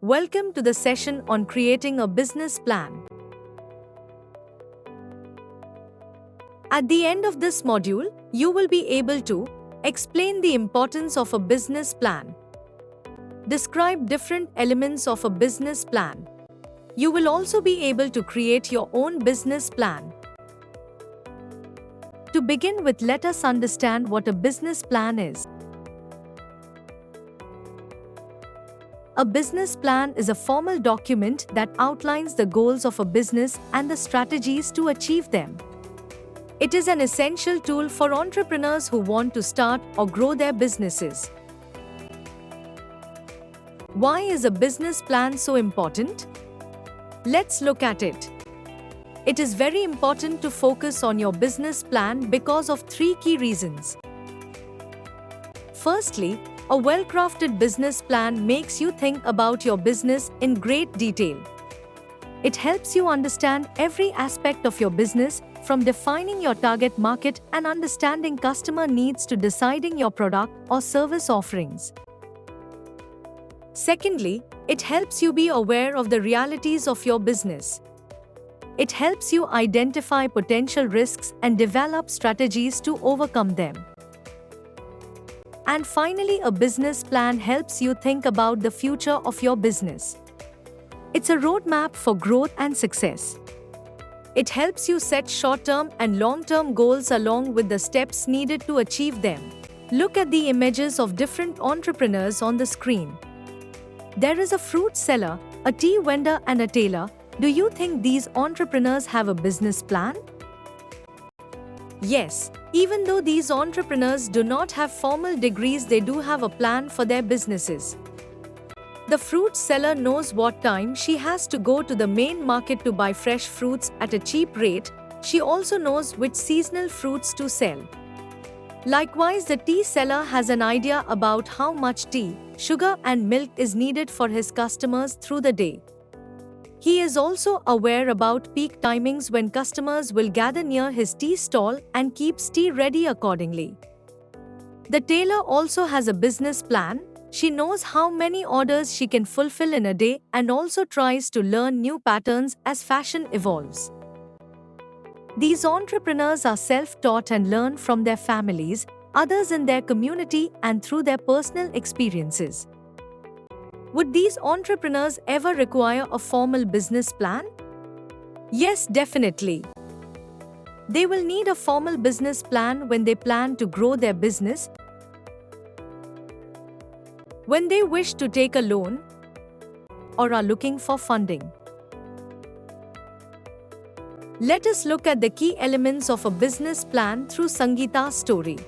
Welcome to the session on creating a business plan. At the end of this module, you will be able to explain the importance of a business plan, describe different elements of a business plan. You will also be able to create your own business plan. To begin with, let us understand what a business plan is. A business plan is a formal document that outlines the goals of a business and the strategies to achieve them. It is an essential tool for entrepreneurs who want to start or grow their businesses. Why is a business plan so important? Let's look at it. It is very important to focus on your business plan because of three key reasons. Firstly, a well-crafted business plan makes you think about your business in great detail. It helps you understand every aspect of your business, from defining your target market and understanding customer needs to deciding your product or service offerings. Secondly, it helps you be aware of the realities of your business. It helps you identify potential risks and develop strategies to overcome them. And finally, a business plan helps you think about the future of your business. It's a roadmap for growth and success. It helps you set short-term and long-term goals along with the steps needed to achieve them. Look at the images of different entrepreneurs on the screen. There is a fruit seller, a tea vendor, and a tailor. Do you think these entrepreneurs have a business plan? Yes, even though these entrepreneurs do not have formal degrees, they do have a plan for their businesses. The fruit seller knows what time she has to go to the main market to buy fresh fruits at a cheap rate. She also knows which seasonal fruits to sell. Likewise, the tea seller has an idea about how much tea, sugar, and milk is needed for his customers through the day. He is also aware about peak timings when customers will gather near his tea stall and keeps tea ready accordingly. The tailor also has a business plan. She knows how many orders she can fulfill in a day and also tries to learn new patterns as fashion evolves. These entrepreneurs are self-taught and learn from their families, others in their community, and through their personal experiences. Would these entrepreneurs ever require a formal business plan? Yes, definitely. They will need a formal business plan when they plan to grow their business, when they wish to take a loan, or are looking for funding. Let us look at the key elements of a business plan through Sangeeta's story.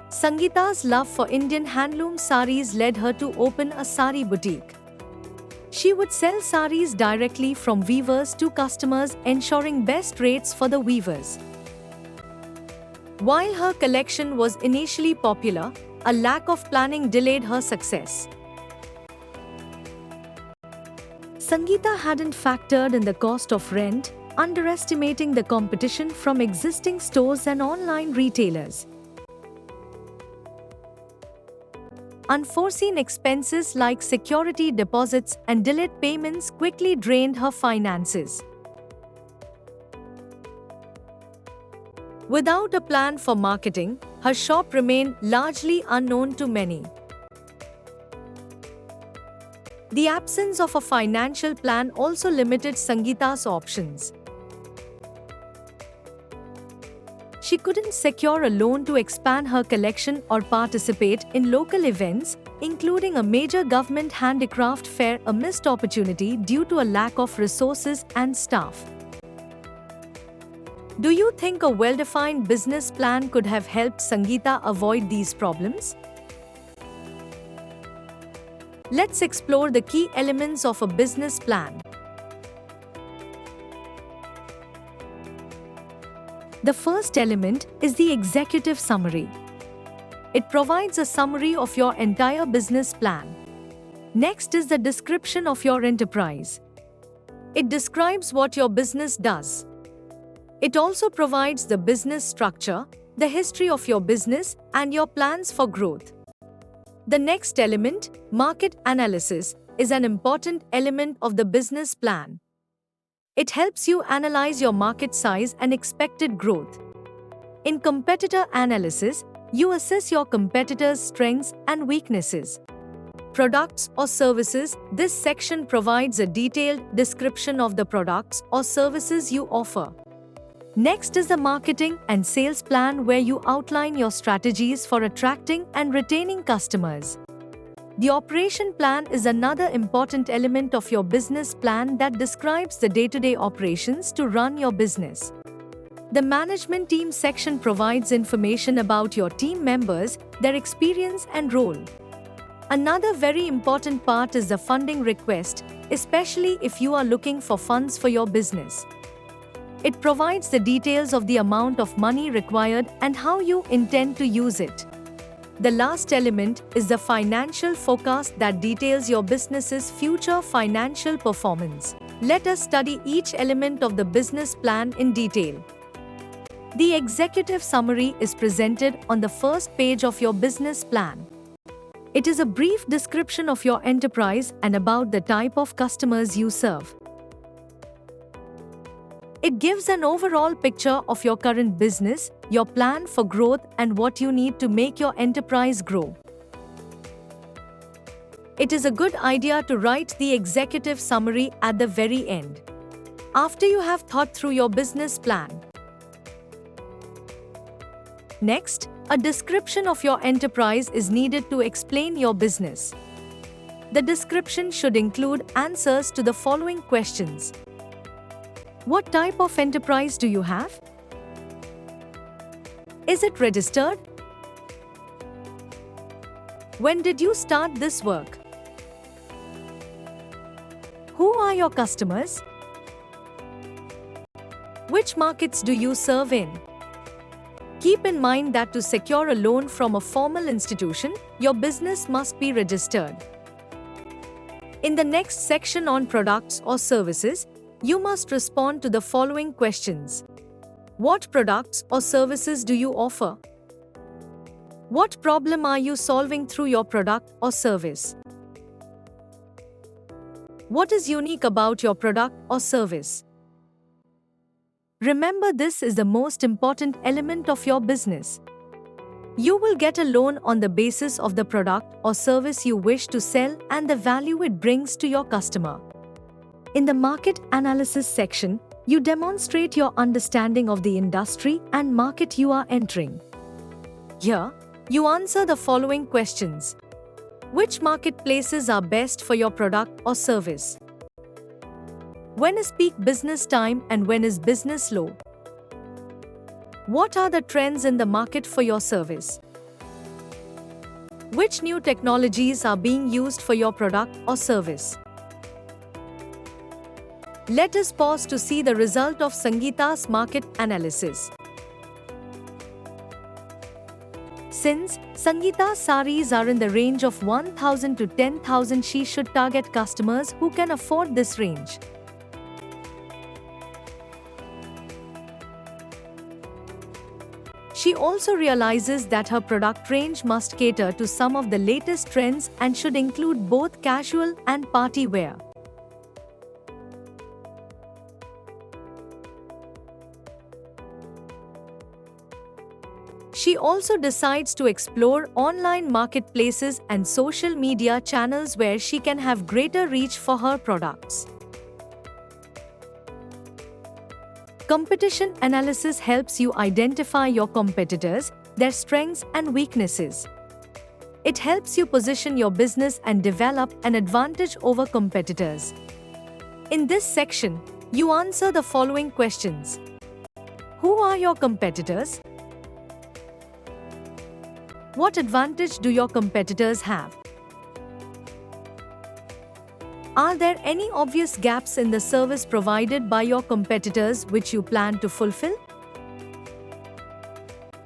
Sangeeta's love for Indian handloom saris led her to open a sari boutique. She would sell saris directly from weavers to customers, ensuring best rates for the weavers. While her collection was initially popular, a lack of planning delayed her success. Sangeeta hadn't factored in the cost of rent, underestimating the competition from existing stores and online retailers. Unforeseen expenses like security deposits and delayed payments quickly drained her finances. Without a plan for marketing, her shop remained largely unknown to many. The absence of a financial plan also limited Sangeeta's options. She couldn't secure a loan to expand her collection or participate in local events, including a major government handicraft fair, a missed opportunity due to a lack of resources and staff. Do you think a well-defined business plan could have helped Sangeeta avoid these problems? Let's explore the key elements of a business plan. The first element is the executive summary. It provides a summary of your entire business plan. Next is the description of your enterprise. It describes what your business does. It also provides the business structure, the history of your business, and your plans for growth. The next element, market analysis, is an important element of the business plan. It helps you analyze your market size and expected growth. In competitor analysis, you assess your competitors' strengths and weaknesses. Products or services, this section provides a detailed description of the products or services you offer. Next is the marketing and sales plan, where you outline your strategies for attracting and retaining customers. The operation plan is another important element of your business plan that describes the day-to-day operations to run your business. The management team section provides information about your team members, their experience and role. Another very important part is the funding request, especially if you are looking for funds for your business. It provides the details of the amount of money required and how you intend to use it. The last element is the financial forecast that details your business's future financial performance. Let us study each element of the business plan in detail. The executive summary is presented on the first page of your business plan. It is a brief description of your enterprise and about the type of customers you serve. It gives an overall picture of your current business, your plan for growth, and what you need to make your enterprise grow. It is a good idea to write the executive summary at the very end, after you have thought through your business plan. Next, a description of your enterprise is needed to explain your business. The description should include answers to the following questions. What type of enterprise do you have? Is it registered? When did you start this work? Who are your customers? Which markets do you serve in? Keep in mind that to secure a loan from a formal institution, your business must be registered. In the next section on products or services, you must respond to the following questions. What products or services do you offer? What problem are you solving through your product or service? What is unique about your product or service? Remember, this is the most important element of your business. You will get a loan on the basis of the product or service you wish to sell and the value it brings to your customer. In the market analysis section, you demonstrate your understanding of the industry and market you are entering. Here, you answer the following questions. Which marketplaces are best for your product or service? When is peak business time and when is business low? What are the trends in the market for your service? Which new technologies are being used for your product or service? Let us pause to see the result of Sangeeta's market analysis. Since Sangeeta's saris are in the range of 1,000 to 10,000, she should target customers who can afford this range. She also realizes that her product range must cater to some of the latest trends and should include both casual and party wear. She also decides to explore online marketplaces and social media channels where she can have greater reach for her products. Competition analysis helps you identify your competitors, their strengths and weaknesses. It helps you position your business and develop an advantage over competitors. In this section, you answer the following questions. Who are your competitors? What advantage do your competitors have? Are there any obvious gaps in the service provided by your competitors which you plan to fulfill?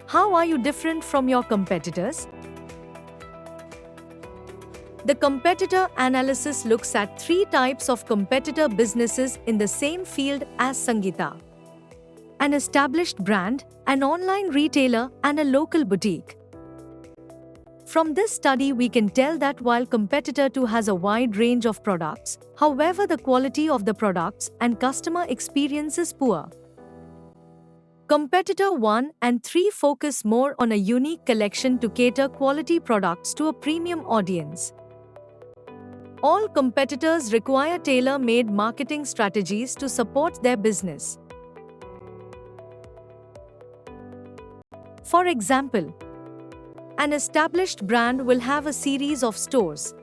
How are you different from your competitors? The competitor analysis looks at 3 types of competitor businesses in the same field as Sangeeta: an established brand, an online retailer, and a local boutique. From this study, we can tell that while competitor 2 has a wide range of products, however, the quality of the products and customer experience is poor. Competitor 1 and 3 focus more on a unique collection to cater quality products to a premium audience. All competitors require tailor-made marketing strategies to support their business. For example, an established brand will have a series of stores.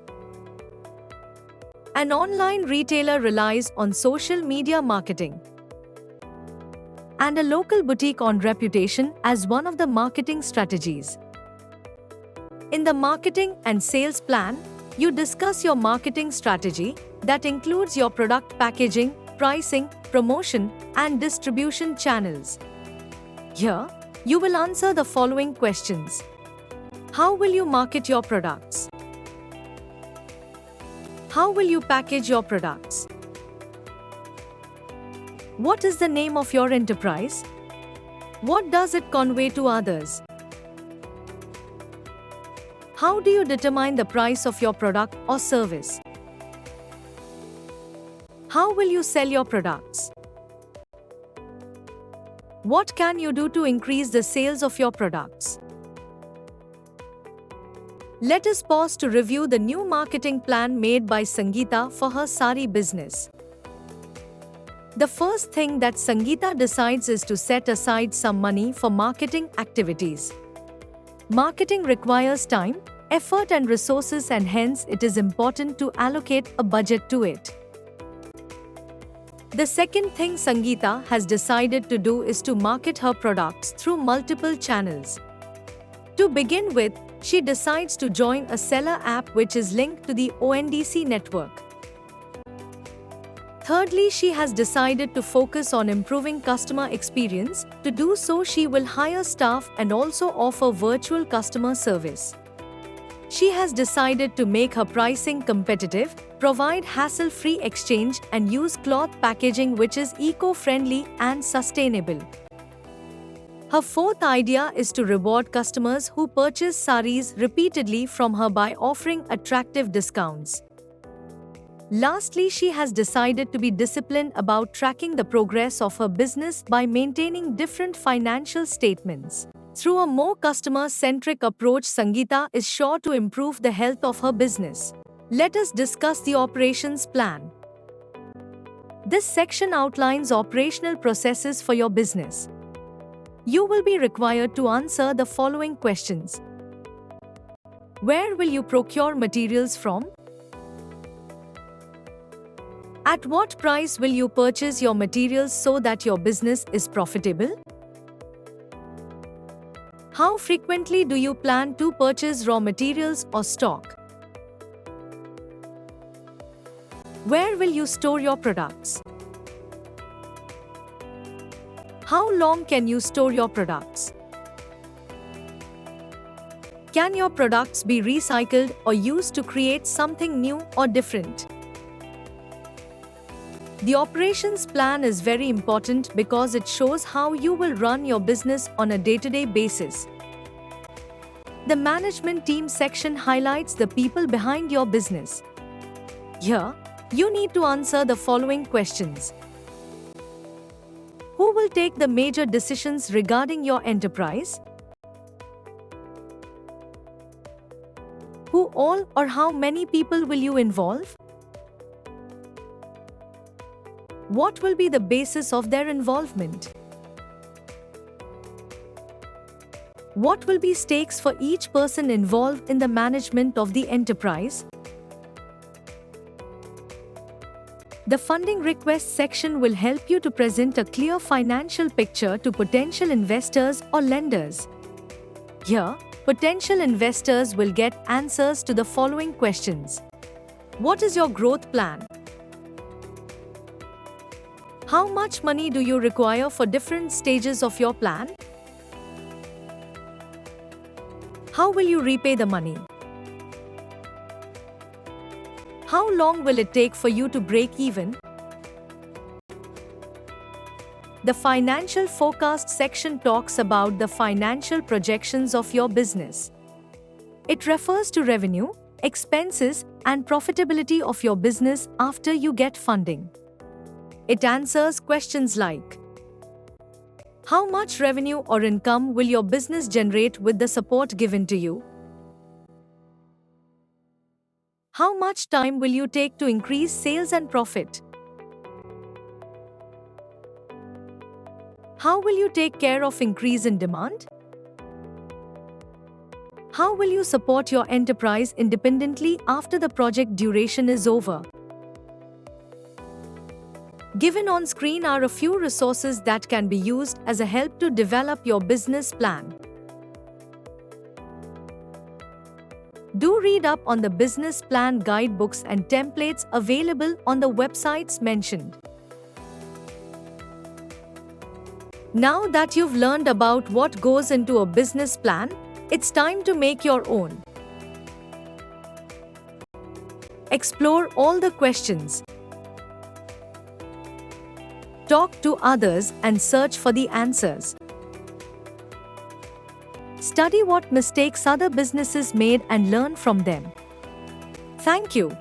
An online retailer relies on social media marketing. And a local boutique on reputation as one of the marketing strategies. In the marketing and sales plan, you discuss your marketing strategy that includes your product packaging, pricing, promotion, and distribution channels. Here, you will answer the following questions. How will you market your products? How will you package your products? What is the name of your enterprise? What does it convey to others? How do you determine the price of your product or service? How will you sell your products? What can you do to increase the sales of your products? Let us pause to review the new marketing plan made by Sangeeta for her sari business. The first thing that Sangeeta decides is to set aside some money for marketing activities. Marketing requires time, effort and resources, and hence it is important to allocate a budget to it. The second thing Sangeeta has decided to do is to market her products through multiple channels. To begin with, she decides to join a seller app which is linked to the ONDC network. Thirdly, she has decided to focus on improving customer experience. To do so, she will hire staff and also offer virtual customer service. She has decided to make her pricing competitive, provide hassle-free exchange, and use cloth packaging which is eco-friendly and sustainable. Her fourth idea is to reward customers who purchase saris repeatedly from her by offering attractive discounts. Lastly, she has decided to be disciplined about tracking the progress of her business by maintaining different financial statements. Through a more customer-centric approach, Sangeeta is sure to improve the health of her business. Let us discuss the operations plan. This section outlines operational processes for your business. You will be required to answer the following questions. Where will you procure materials from? At what price will you purchase your materials so that your business is profitable? How frequently do you plan to purchase raw materials or stock? Where will you store your products? How long can you store your products? Can your products be recycled or used to create something new or different? The operations plan is very important because it shows how you will run your business on a day-to-day basis. The management team section highlights the people behind your business. Here, you need to answer the following questions. Who will take the major decisions regarding your enterprise? Who all or how many people will you involve? What will be the basis of their involvement? What will be stakes for each person involved in the management of the enterprise? The funding request section will help you to present a clear financial picture to potential investors or lenders. Here, potential investors will get answers to the following questions. What is your growth plan? How much money do you require for different stages of your plan? How will you repay the money? How long will it take for you to break even? The financial forecast section talks about the financial projections of your business. It refers to revenue, expenses, and profitability of your business after you get funding. It answers questions like: how much revenue or income will your business generate with the support given to you? How much time will you take to increase sales and profit? How will you take care of increase in demand? How will you support your enterprise independently after the project duration is over? Given on screen are a few resources that can be used as a help to develop your business plan. Do read up on the business plan guidebooks and templates available on the websites mentioned. Now that you've learned about what goes into a business plan, it's time to make your own. Explore all the questions. Talk to others and search for the answers. Study what mistakes other businesses made and learn from them. Thank you.